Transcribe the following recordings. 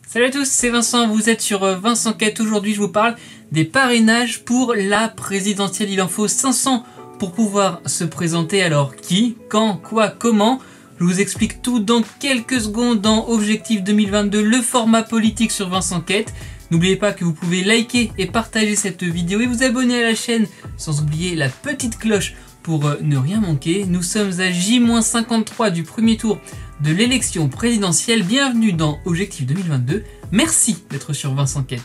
Salut à tous, c'est Vincent, vous êtes sur Vincent Quête. Aujourd'hui je vous parle des parrainages pour la présidentielle. Il en faut 500 pour pouvoir se présenter. Alors qui, quand, quoi, comment? Je vous explique tout dans quelques secondes dans Objectif 2022, le format politique sur Vincent Quête. N'oubliez pas que vous pouvez liker et partager cette vidéo et vous abonner à la chaîne sans oublier la petite cloche pour ne rien manquer. Nous sommes à J-53 du premier tour de l'élection présidentielle. Bienvenue dans Objectif 2022. Merci d'être sur Vincent Quête.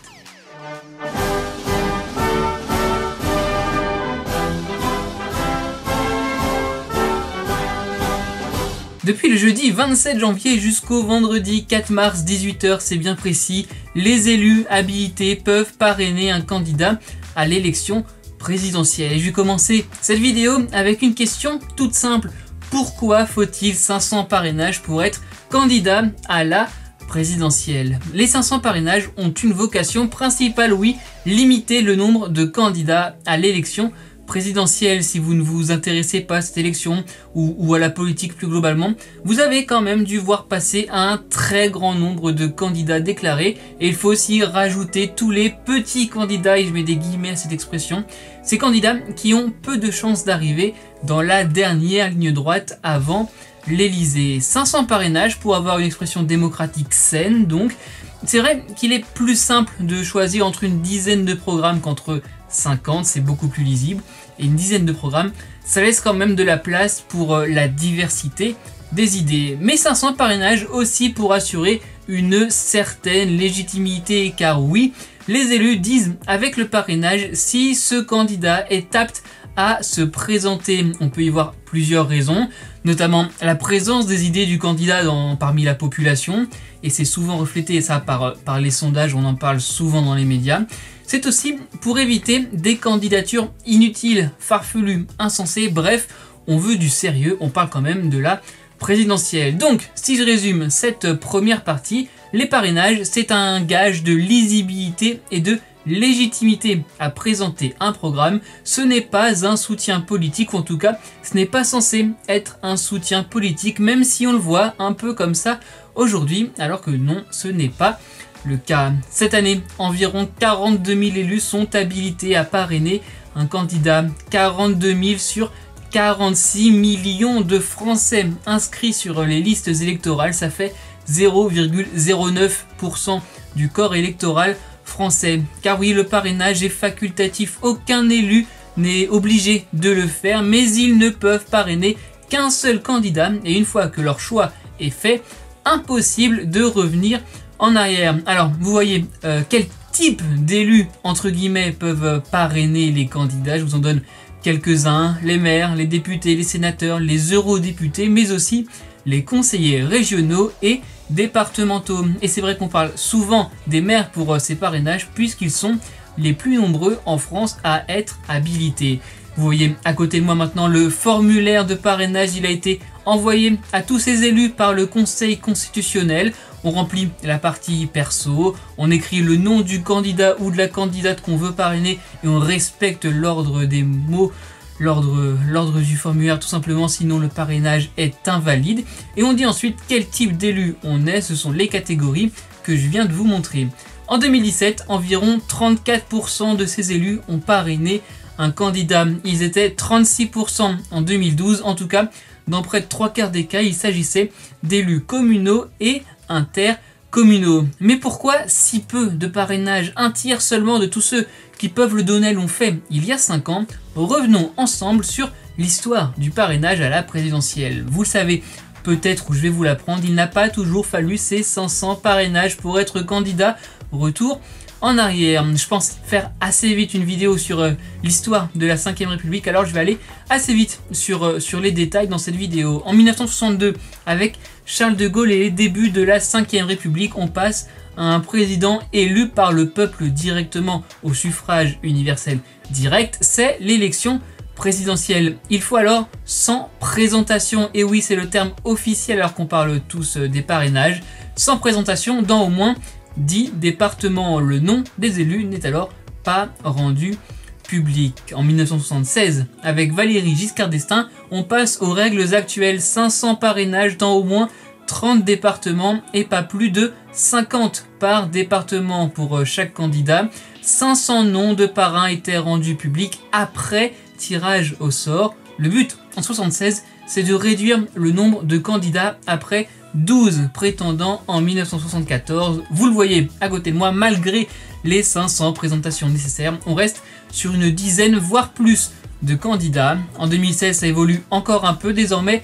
Depuis le jeudi 27 janvier jusqu'au vendredi 4 mars 18h, c'est bien précis, les élus habilités peuvent parrainer un candidat à l'élection présidentielle. Et je vais commencer cette vidéo avec une question toute simple. Pourquoi faut-il 500 parrainages pour être candidat à la présidentielle? Les 500 parrainages ont une vocation principale, oui, limiter le nombre de candidats à l'élection présidentielle. Si vous ne vous intéressez pas à cette élection ou à la politique plus globalement, vous avez quand même dû voir passer un très grand nombre de candidats déclarés, et il faut aussi rajouter tous les petits candidats, et je mets des guillemets à cette expression, ces candidats qui ont peu de chances d'arriver dans la dernière ligne droite avant l'Elysée. 500 parrainages pour avoir une expression démocratique saine, donc c'est vrai qu'il est plus simple de choisir entre une dizaine de programmes qu'entre 50, c'est beaucoup plus lisible, et une dizaine de programmes, ça laisse quand même de la place pour la diversité des idées. Mais 500 parrainages aussi pour assurer une certaine légitimité, car oui, les élus disent avec le parrainage si ce candidat est apte à se présenter. On peut y voir plusieurs raisons, notamment la présence des idées du candidat parmi la population, et c'est souvent reflété ça par les sondages, on en parle souvent dans les médias. C'est aussi pour éviter des candidatures inutiles, farfelues, insensées, bref, on veut du sérieux, on parle quand même de la présidentielle. Donc, si je résume cette première partie, les parrainages, c'est un gage de lisibilité et de légitimité à présenter un programme. Ce n'est pas un soutien politique, ou en tout cas, ce n'est pas censé être un soutien politique, même si on le voit un peu comme ça aujourd'hui, alors que non, ce n'est pas le cas. Cette année, environ 42 000 élus sont habilités à parrainer un candidat. 42 000 sur 46 millions de Français inscrits sur les listes électorales. Ça fait 0,09% du corps électoral français. Car oui, le parrainage est facultatif. Aucun élu n'est obligé de le faire, mais ils ne peuvent parrainer qu'un seul candidat. Et une fois que leur choix est fait, impossible de revenir en arrière. Alors, vous voyez quel type d'élus, entre guillemets, peuvent parrainer les candidats. Je vous en donne quelques-uns. Les maires, les députés, les sénateurs, les eurodéputés, mais aussi les conseillers régionaux et départementaux. Et c'est vrai qu'on parle souvent des maires pour ces parrainages, puisqu'ils sont les plus nombreux en France à être habilités. Vous voyez à côté de moi maintenant le formulaire de parrainage. Il a été envoyé à tous ces élus par le Conseil constitutionnel. On remplit la partie perso, on écrit le nom du candidat ou de la candidate qu'on veut parrainer et on respecte l'ordre des mots, l'ordre du formulaire tout simplement, sinon le parrainage est invalide. Et on dit ensuite quel type d'élu on est, ce sont les catégories que je viens de vous montrer. En 2017, environ 34% de ces élus ont parrainé un candidat. Ils étaient 36% en 2012, en tout cas dans près de 3/4 des cas, il s'agissait d'élus communaux et intercommunaux. Mais pourquoi si peu de parrainage? Un tiers seulement de tous ceux qui peuvent le donner l'ont fait il y a 5 ans. Revenons ensemble sur l'histoire du parrainage à la présidentielle. Vous le savez peut-être, ou je vais vous l'apprendre, il n'a pas toujours fallu ces 500 parrainages pour être candidat. Retour en arrière. Je pense faire assez vite une vidéo sur l'histoire de la 5e République, alors je vais aller assez vite sur les détails dans cette vidéo. En 1962, avec Charles de Gaulle et les débuts de la 5e République, on passe à un président élu par le peuple directement au suffrage universel direct. C'est l'élection présidentielle. Il faut alors 100 présentations, et oui c'est le terme officiel alors qu'on parle tous des parrainages, 100 présentations dans au moins 10 départements. Le nom des élus n'est alors pas rendu public. En 1976, avec Valéry Giscard d'Estaing, on passe aux règles actuelles, 500 parrainages dans au moins 30 départements et pas plus de 50 par département pour chaque candidat. 500 noms de parrains étaient rendus publics après tirage au sort. Le but en 1976, c'est de réduire le nombre de candidats après 12 prétendants en 1974. Vous le voyez à côté de moi, malgré les 500 présentations nécessaires, on reste sur une dizaine voire plus de candidats. En 2016, ça évolue encore un peu. Désormais,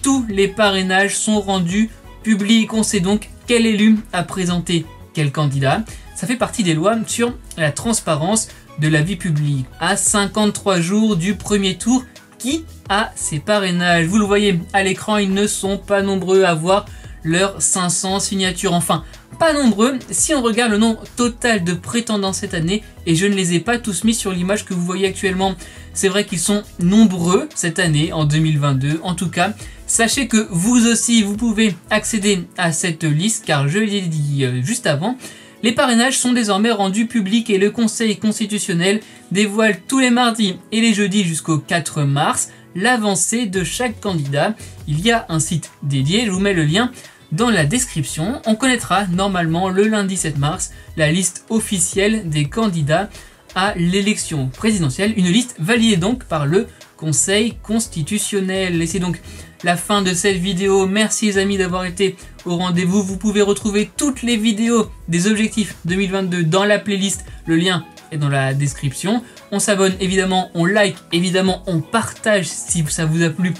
tous les parrainages sont rendus publics. On sait donc quel élu a présenté quel candidat. Ça fait partie des lois sur la transparence de la vie publique. À 53 jours du premier tour, qui a ces parrainages? Vous le voyez à l'écran, ils ne sont pas nombreux à avoir leurs 500 signatures. Enfin, pas nombreux si on regarde le nombre total de prétendants cette année, et je ne les ai pas tous mis sur l'image que vous voyez actuellement. C'est vrai qu'ils sont nombreux cette année, en 2022. En tout cas, sachez que vous aussi, vous pouvez accéder à cette liste, car je l'ai dit juste avant, les parrainages sont désormais rendus publics et le Conseil constitutionnel dévoile tous les mardis et les jeudis jusqu'au 4 mars l'avancée de chaque candidat. Il y a un site dédié, je vous mets le lien dans la description. On connaîtra normalement le lundi 7 mars la liste officielle des candidats à l'élection présidentielle, une liste validée donc par le Conseil constitutionnel. Et c'est donc la fin de cette vidéo. Merci les amis d'avoir été au rendez-vous. Vous pouvez retrouver toutes les vidéos des objectifs 2022 dans la playlist. Le lien est dans la description. On s'abonne évidemment, on like évidemment, on partage si ça vous a plu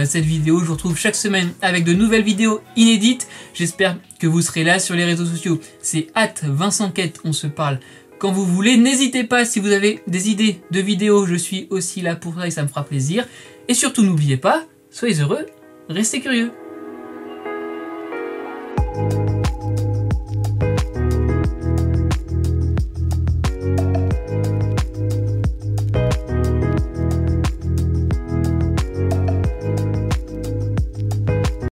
cette vidéo. Je vous retrouve chaque semaine avec de nouvelles vidéos inédites. J'espère que vous serez là sur les réseaux sociaux. C'est @VincentQuête, on se parle quand vous voulez. N'hésitez pas si vous avez des idées de vidéos, je suis aussi là pour ça et ça me fera plaisir. Et surtout n'oubliez pas, soyez heureux, restez curieux.